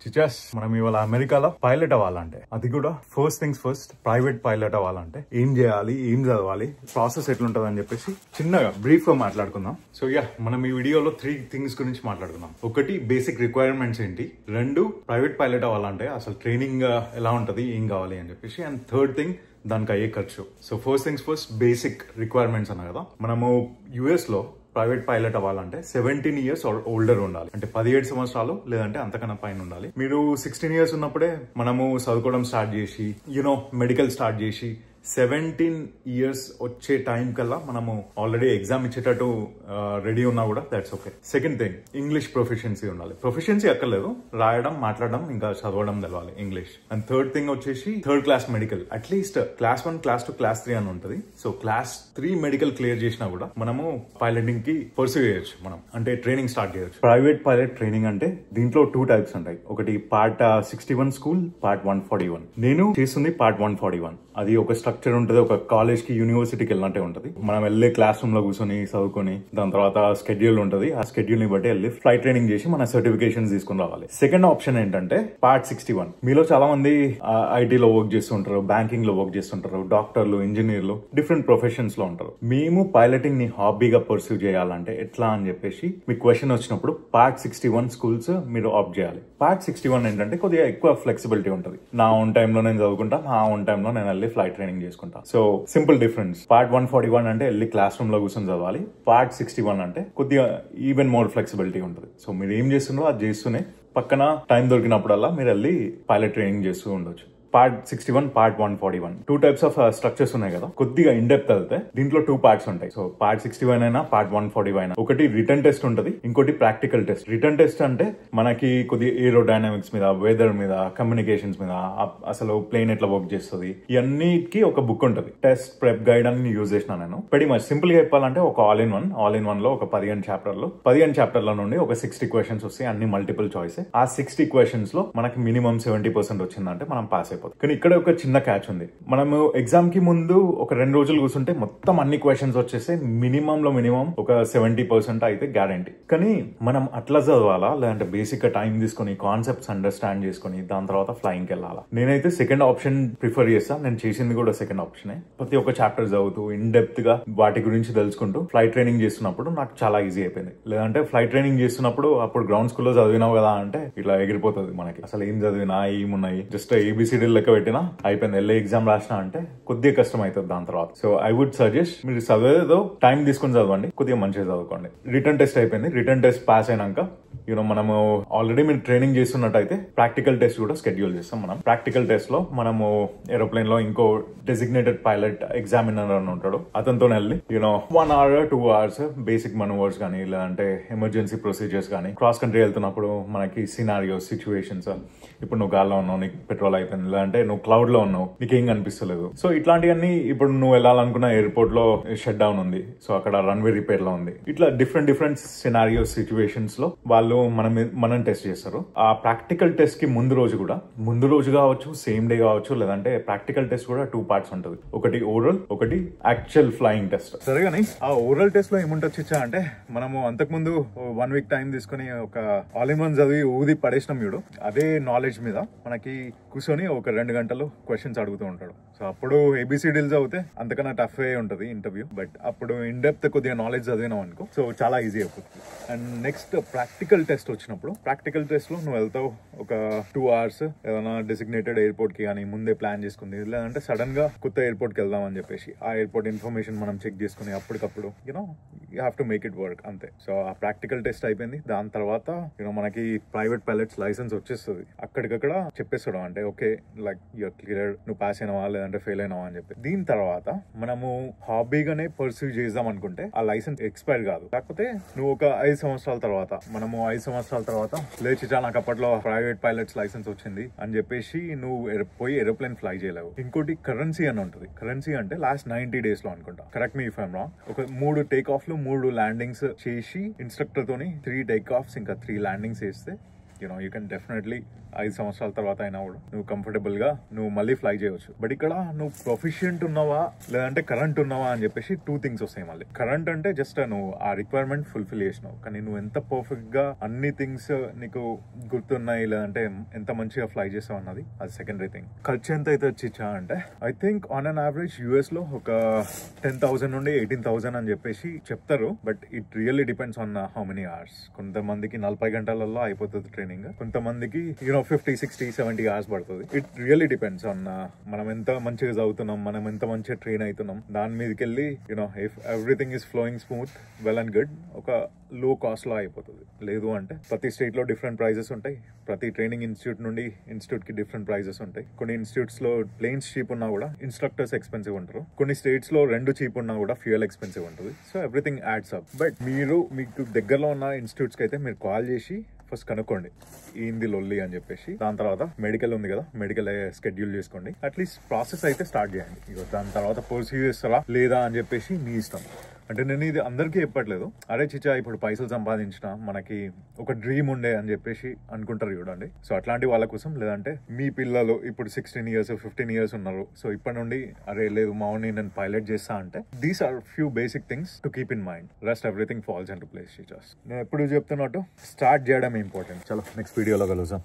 చిచాస్ మనం ఇవాళ అమెరికాలో పైలట్ అవ్వాలంటే, అది కూడా first things first private pilot అవ్వాలంటే ఏం చేయాలి, ఏం చదవాలి, ప్రాసెస్ ఎట్లుంటది అని చెప్పేసి చిన్నగా బ్రీఫ్ గా మాట్లాడుకుందాం. సో మనం ఈ వీడియోలో 3 థింగ్స్ గురించి మాట్లాడుకుందాం. ఒకటి బేసిక్ రిక్వైర్మెంట్స్ ఏంటి, 2 ప్రైవేట్ పైలట్ అవ్వాలంటే అసలు ట్రైనింగ్ ఎలా ఉంటది, ఏం కావాలి అని చెప్పేసి, అండ్ థర్డ్ థింగ్ దానికి అయ్యే ఖర్చు. So first things first basic requirements అన్న కదా, మనము యుఎస్ లో ప్రైవేట్ పైలట్ అవ్వాలంటే 17 ఇయర్స్ ఓల్డర్ ఉండాలి. అంటే 17 సంవత్సరాలు లేదంటే అంతకన్నా పైన ఉండాలి. మీరు 16 ఇయర్స్ ఉన్నప్పుడే మనము చదువుకోవడం స్టార్ట్ చేసి మెడికల్ స్టార్ట్ చేసి 17 ఇయర్స్ వచ్చే టైం కల్లా మనము ఆల్రెడీ ఎగ్జామ్ ఇచ్చేటట్టు రెడీ ఉన్నా కూడా that's okay. Second thing English proficiency ఉండాలి. ప్రొఫిషియన్సీ అక్కర్లేదు, రాయడం, మాట్లాడడం, ఇంకా చదవడం తెలవాలి ఇంగ్లీష్. అండ్ థర్డ్ థింగ్ వచ్చేసి third class medical, at least class 1, class 2, class 3 అని ఉంటుంది. సో క్లాస్ 3 మెడికల్ క్లియర్ చేసినా కూడా మనము పైలటింగ్ కి పర్సూ చేయొచ్చు, మనం అంటే ట్రైనింగ్ స్టార్ట్ చేయొచ్చు. ప్రైవేట్ పైలట్ ట్రైనింగ్ అంటే దీంట్లో 2 టైప్స్ ఉంటాయి. ఒకటి పార్ట్ 61 స్కూల్, పార్ట్ 141. నేను చేస్తుంది పార్ట్ 141. అది ఒక స్ట్రక్చర్ ఉంటుంది, ఒక కాలేజ్ కి యూనివర్సిటీకి వెళ్ళినట్టే ఉంటుంది. మనం వెళ్ళే క్లాస్ రూమ్ లో కూర్చొని చదువుకొని దాని తర్వాత స్కెడ్యూల్ ఉంటుంది, ఆ స్కెడ్యూల్ ని బట్టి వెళ్ళి ఫ్లైట్ ట్రైనింగ్ చేసి మన సర్టిఫికేషన్ తీసుకుని రావాలి. సెకండ్ ఆప్షన్ ఏంటంటే పార్ట్ 61. మీలో చాలా మంది ఐటీలో వర్క్ చేస్తుంటారు, బ్యాంకింగ్ లో వర్క్ చేస్తుంటారు, డాక్టర్లు, ఇంజనీర్లు, డిఫరెంట్ ప్రొఫెషన్స్ లో ఉంటారు. మేము పైలటింగ్ ని హాబీగా పర్సూ చేయాలంటే ఎట్లా అని చెప్పేసి మీకు క్వశ్చన్ వచ్చినప్పుడు పార్ట్ 61 స్కూల్స్ మీరు ఆప్ట్ చేయాలి. పార్ట్ 61 ఏంటంటే కొద్దిగా ఎక్కువ ఫ్లెక్సిబిలిటీ ఉంటుంది. నా ఓన్ టైంలో నేను చదువుకుంటా, నా ఓన్ టైంలో నేను వెళ్ళి ఫ్లైట్ ట్రైనింగ్ చేసుకుంటా. So simple difference. పార్ట్ 141 అంటే వెళ్ళి క్లాస్ రూమ్ లో కూర్చొని చదవాలి. పార్ట్ 61 అంటే కొద్దిగా ఈవెన్ మోర్ ఫ్లెక్సిబిలిటీ ఉంటుంది. సో మీరు ఏం చేస్తున్నారో అది చేస్తూనే పక్కన టైం దొరికినప్పుడల్లా మీరు వెళ్ళి పైలట్ ట్రైనింగ్ చేస్తూ ఉండొచ్చు. Part 61, part 141 2 types of structures ఉన్నాయి కదా. కొద్దిగా ఇన్ డెప్త్ వెళ్తే దీంట్లో 2 పార్ట్స్ ఉంటాయి. సో పార్ట్ 61 అయినా పార్ట్ 140 అయినా ఒకటి రిటర్న్ టెస్ట్ ఉంటుంది, ఇంకోటి ప్రాక్టికల్ టెస్ట్. రిటర్న్ టెస్ట్ అంటే మనకి కొద్దిగా ఏరోడైనమిక్స్ మీద, వెదర్ మీద, కమ్యూనికేషన్స్ మీద, అసలు ప్లేన్ ఎట్లా వర్క్ చేస్తుంది, ఇవన్నిటికి ఒక బుక్ ఉంటుంది. టెస్ట్ ప్రెప్ గైడ్ అని యూజ్ చేసిన నేను. వెరీ మచ్ సింపుల్ గా చెప్పాలంటే ఒక ఆల్ ఇన్ వన్ లో ఒక 15 చాప్టర్ల నుండి ఒక 60 క్వశ్చన్స్ వస్తాయి, అన్ని మల్టిపుల్ చాయిస్. ఆ 60 క్వశ్చన్స్ లో మనకి మినిమం 70% వచ్చిందంటే మనం పాస్ అయిపోతాం. కానీ ఇక్కడ ఒక చిన్న క్యాచ్ ఉంది. మనము ఎగ్జామ్ కి ముందు ఒక 2 రోజులు కూర్చుంటే మొత్తం అన్ని క్వశ్చన్స్ వచ్చేస్తే మినిమం ఒక 70% అయితే గ్యారంటీ. కానీ మనం అట్లా చదవాలా, లేదంటే బేసిక్ గా టైం తీసుకుని కాన్సెప్ట్స్ అండర్స్టాండ్ చేసుకుని దాని తర్వాత ఫ్లైయింగ్ కి వెళ్ళాలా? నేనైతే సెకండ్ ఆప్షన్ ప్రిఫర్ చేస్తా. నేను చేసింది కూడా సెకండ్ ఆప్షనే. ప్రతి ఒక్క చాప్టర్ చదువుతూ ఇన్ డెప్త్ గా వాటి గురించి తెలుసుకుంటూ ఫ్లైట్ ట్రైనింగ్ చేస్తున్నప్పుడు నాకు చాలా ఈజీ అయిపోయింది. లేదంటే ఫ్లైట్ ట్రైనింగ్ చేస్తున్నప్పుడు అప్పుడు గ్రౌండ్ స్కూల్లో చదివినావు కదా అంటే ఇట్లా ఎగిరిపోతుంది మనకి. అసలు ఏం చదివినా, ఏమున్నాయి, జస్ట్ ఏబిసిడి లెక్క పెట్టినా అయిపోయింది. వెళ్ళే ఎగ్జామ్ రాసినా అంటే కొద్దిగా కష్టం అవుతుంది దాని తర్వాత. సో ఐ వుడ్ సజెస్ట్ మీరు చదివేదో టైం తీసుకుని చదవండి, కొద్దిగా మంచిగా చదువుకోండి. రిటర్న్ టెస్ట్ అయిపోయింది. రిటర్న్ టెస్ట్ పాస్ అయినాక మనము ఆల్రెడీ మీరు ట్రైనింగ్ చేస్తున్నట్టయితే ప్రాక్టికల్ టెస్ట్ కూడా షెడ్యూల్ చేస్తాం. మనం ప్రాక్టికల్ టెస్ట్ లో మనము ఏరోప్లేన్ లో ఇంకో డెసిగ్నేటెడ్ పైలట్ ఎగ్జామినర్ అని ఉంటాడు, అతనితో వెళ్ళి 1 hour 2 hours బేసిక్ మనూవర్స్ కానీ, లేదంటే ఎమర్జెన్సీ ప్రొసీజర్స్ కానీ, క్రాస్ కంట్రీ వెళ్తున్నప్పుడు మనకి సినారియోస్, సిచ్యువేషన్స్, ఇప్పుడు నువ్వు గాల్లో ఉన్నావు, నీకు పెట్రోల్ అయిపోయింది, లేదంటే నువ్వు క్లౌడ్ లో ఉన్నావు, నీకేం కనిపిస్తలేదు. సో ఇట్లాంటివన్నీ, ఇప్పుడు నువ్వు వెళ్ళాలనుకున్న ఎయిర్పోర్ట్ లో షట్ డౌన్ ఉంది, సో అక్కడ రన్వే రిపేర్ లో ఉంది, ఇట్లా డిఫరెంట్ సినారియోస్, సిచ్యువేషన్స్ లో వాళ్ళు మనం టెస్ట్ చేస్తారు. ఆ ప్రాక్టికల్ టెస్ట్ కి ముందు రోజు కావచ్చు, సేమ్ డే కావచ్చు, లేదంటే ప్రాక్టికల్ టెస్ట్ కూడా 2 parts ఉంటుంది. ఒకటి ఓరల్, ఒకటి యాక్చువల్ ఫ్లయింగ్ టెస్ట్. సరే కానీ ఆ ఓరల్ టెస్ట్ లో ఏముంటొచ్చా అంటే, మనము అంతకుముందు 1 week టైం తీసుకుని ఒక ఆల్ ఇన్ వన్ చదివి ఊది పడేసినాం చూడు, అదే నాలెడ్జ్ మీద మనకి కూర్చొని ఒక 2 గంటలు క్వశ్చన్స్ అడుగుతూ ఉంటాడు. సో అప్పుడు ఏబిసిడీలు చదివితే అంతకన్నా టఫ్ ఉంటుంది ఇంటర్వ్యూ, బట్ అప్పుడు ఇన్ డెప్త్ కొద్దిగా నాలెడ్జ్ చదివినాం అనుకో, సో చాలా ఈజీ అయిపోతుంది. అండ్ నెక్స్ట్ ప్రాక్టికల్ టెస్ట్ వచ్చినప్పుడు, ప్రాక్టికల్ టెస్ట్ లో నువ్వు వెళ్తావు ఒక 2 hours ఏదైనా డెసిగ్నేటెడ్ ఎయిర్పోర్ట్ కి కానీ ముందే ప్లాన్ చేసుకుంది, లేదంటే సడన్ గా కొత్త ఎయిర్పోర్ట్ కి వెళ్దాం అని చెప్పేసి ఆ ఎయిర్పోర్ట్ ఇన్ఫర్మేషన్ మనం చెక్ చేసుకుని అప్పటికప్పుడు you have to make it work అంతే. సో ఆ ప్రాక్టికల్ టెస్ట్ అయిపోయింది. దాని తర్వాత మనకి ప్రైవేట్ పైలట్స్ లైసెన్స్ వచ్చేస్తుంది. అక్కడికక్కడ చెప్పేస్తాడు, అంటే ఓకే లైక్ యూఆర్ క్లియర్, నువ్వు పాస్ అయినవా లేదంటే ఫెయిల్ అయినవా అని చెప్పి. దీని తర్వాత మనము హాబీగానే పర్సూ చేద్దాం అనుకుంటే ఆ లైసెన్స్ ఎక్స్పైర్ కాదు. కాకపోతే నువ్వు ఒక 5 సంవత్సరాల తర్వాత, మనము 5 సంవత్సరాల తర్వాత లేచిచా నాకు అప్పట్లో ప్రైవేట్ పైలట్స్ లైసెన్స్ వచ్చింది అని చెప్పేసి నువ్వు పోయి ఏరోప్లేన్ ఫ్లై చేయలేవు. ఇంకోటి కరెన్సీ అని ఉంటుంది. కరెన్సీ అంటే లాస్ట్ 90 days లో అనుకుంటా, correct me if I'm wrong, ఒక 3 టేక్ ఆఫ్లు 3 ల్యాండింగ్స్ చేసి ఇన్స్ట్రక్టర్ తోని 3 టేక్ ఆఫ్స్ ఇంకా 3 ల్యాండింగ్స్ చేస్తే యూ కెన్ డెఫినెట్లీ 5 సంవత్సరాల తర్వాత అయినా కూడా నువ్వు కంఫర్టబుల్ గా నువ్వు మళ్ళీ ఫ్లై చేయవచ్చు. బట్ ఇక్కడ నువ్వు ప్రొఫిషియంట్ ఉన్నావా లేదంటే కరెంట్ ఉన్నావా అని చెప్పేసి 2 things వస్తాయి. మళ్ళీ కరెంట్ అంటే జస్ట్ నువ్వు ఆ రిక్వైర్మెంట్ ఫుల్ఫిల్ చేసినావు, కానీ నువ్వు ఎంత పర్ఫెక్ట్ గా అన్ని థింగ్స్ నీకు గుర్తున్నాయి లేదంటే ఎంత మంచిగా ఫ్లై చేసావు అన్నది అది సెకండరీ థింగ్. ఖర్చు ఎంత అయితే వచ్చిచ్చా అంటే I think on an average US లో ఒక 10,000 నుండి 18,000 అని చెప్పేసి చెప్తారు. But it really depends on how many hours. కొంతమందికి 40 గంటలలో అయిపోతుంది ట్రైనింగ్, కొంతమందికి 50, 60, 70 అవర్స్ పడుతుంది. ఇట్ రియల్లీ డిపెండ్స్ ఆన్ మనం ఎంత మంచిగా చదువుతున్నాం, మనం ఎంత మంచిగా ట్రైన్ అవుతున్నాం. దాని మీదకి వెళ్ళి if everything is flowing smooth well and good ఒక లో కాస్ట్ లో అయిపోతుంది. లేదు అంటే ప్రతి స్టేట్ లో డిఫరెంట్ ప్రైజెస్ ఉంటాయి. ప్రతి ట్రైనింగ్ ఇన్స్టిట్యూట్ నుండి ఇన్స్టిట్యూట్ కి డిఫరెంట్ ప్రైజెస్ ఉంటాయి. కొన్ని ఇన్స్టిట్యూట్స్ లో ప్లేన్స్ చీప్ ఉన్నా కూడా ఇన్స్ట్రక్టర్స్ ఎక్స్పెన్సివ్ ఉంటారు. కొన్ని స్టేట్స్ లో 2 చీప్ ఉన్నా కూడా ఫ్యూయల్ ఎక్స్పెన్సివ్ ఉంటుంది. So everything adds up. But మీకు దగ్గరలో ఉన్న ఇన్స్టిట్యూట్స్ కి అయితే మీరు కాల్ చేసి ఫస్ట్ కనుక్కోండి ఏంది లొల్లి అని చెప్పేసి. దాని తర్వాత మెడికల్ ఉంది కదా, మెడికల్ షెడ్యూల్ చేసుకోండి. అట్లీస్ట్ ప్రాసెస్ అయితే స్టార్ట్ చేయండి. దాని తర్వాత పర్సీవ్ చేస్తారా లేదా అని చెప్పేసి మీ ఇష్టం. అంటే నేను ఇది అందరికీ చెప్పట్లేదు. అరే చిచ్చా ఇప్పుడు పైసలు సంపాదించిన మనకి ఒక డ్రీమ్ ఉండే అని చెప్పేసి అనుకుంటారు చూడండి. సో అట్లాంటి వాళ్ళ కోసం, లేదంటే మీ పిల్లలు ఇప్పుడు 16 years 15 years ఉన్నారు, సో ఇప్పటి నుండి అరే లేదు మామూలు నేను పైలట్ చేస్తా అంటే these are few basic things to keep in mind. Rest everything falls into place. Teachers నేను ఎప్పుడు చెప్తున్నట్టు స్టార్ట్ చేయడం ఇంపార్టెంట్. చలో నెక్స్ట్ వీడియోలో కలుద్దాం.